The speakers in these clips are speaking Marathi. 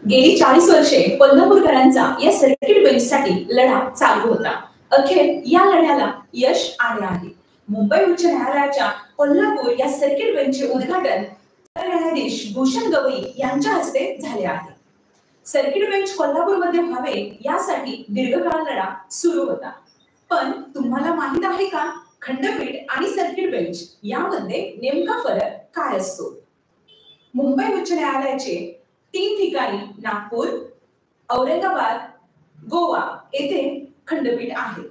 गेली 40 वर्षे कोल्हापूरकरांचा या सर्किट बेंचसाठी लढा चालू होता. अखेर या लढ्याला यश आले आहे. मुंबई उच्च न्यायालयाच्या कोल्हापूर या सर्किट बेंचचे उद्घाटन सरन्यायाधीश भूषण गवई यांच्या हस्ते झाले आहे. सर्किट बेंच कोल्हापूरमध्ये व्हावे यासाठी दीर्घकाळ लढा सुरू होता. पण तुम्हाला माहित आहे का, खंडपीठ आणि सर्किट बेंच यामध्ये नेमका फरक काय असतो? मुंबई उच्च न्यायालयाचे 3 ठिकाणी नागपूर, औरंगाबाद, गोवा येथे खंडपीठ आहे.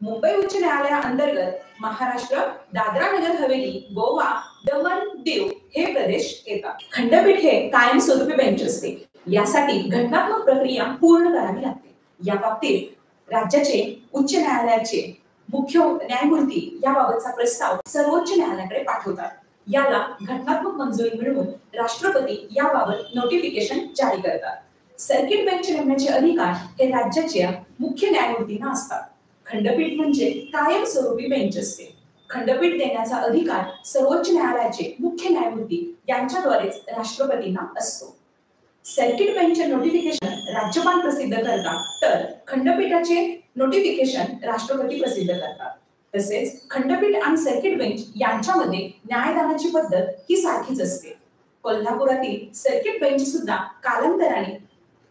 मुंबई उच्च न्यायालयाअंतर्गत महाराष्ट्र, दादरा नगर हवेली, गोवा, दमण, दीव हे प्रदेश येतात. खंडपीठ हे कायमस्वरूपी बेंच असते. यासाठी घटनात्मक प्रक्रिया पूर्ण करावी लागते. या बाबतीत राज्याचे उच्च न्यायालयाचे मुख्य न्यायमूर्ती याबाबतचा प्रस्ताव सर्वोच्च न्यायालयाकडे पाठवतात. याला घटनात्मक मंजुरी मिळवून राष्ट्रपती याबाबत नोटिफिकेशन जारी करतात. सर्किट बेंच नेमण्याचे अधिकार हे राज्याच्या मुख्य न्यायमूर्तींना असतात. खंडपीठ म्हणजे कायमस्वरूपी बेंच असते. खंडपीठ देण्याचा अधिकार सर्वोच्च न्यायालयाचे मुख्य न्यायमूर्ती यांच्याद्वारेच राष्ट्रपतींना असतो. सर्किट बेंचचे नोटिफिकेशन राज्यपाल प्रसिद्ध करतात, तर खंडपीठाचे नोटिफिकेशन राष्ट्रपती प्रसिद्ध करतात. तसेच खंडपीठ आणि सर्किट बेंच यांच्यामध्ये न्यायदानाची पद्धत ही सारखीच असते. कोल्हापुरातील सर्किट बेंच सुद्धा कालांतराने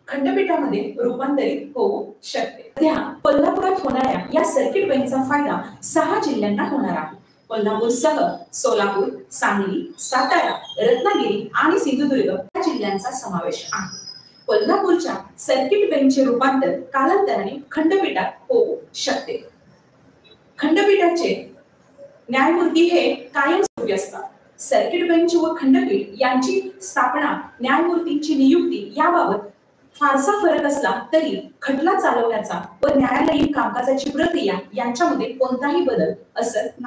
खंडपीठामध्ये रूपांतरित होऊ शकते. सध्या कोल्हापुरात होणाऱ्या या सर्किट बेंचचा फायदा 6 जिल्ह्यांना होणार आहे. कोल्हापूरसह सोलापूर, सांगली, सातारा, रत्नागिरी आणि सिंधुदुर्ग या जिल्ह्यांचा समावेश आहे. कोल्हापूरच्या सर्किट बेंचचे रूपांतर कालांतराने खंडपीठात होऊ शकते. खंडपीठाचे न्यायमूर्ती हे कायमस्वरूपी असतात. सर्किट बेंच व खंडपीठ यांची स्थापना, न्यायमूर्तींची नियुक्ती याबाबत फारसा फरक असला तरी खटला चालवण्याचा व न्यायालयीन कामकाजाची प्रक्रिया यांच्यामध्ये कोणताही बदल असत नाही.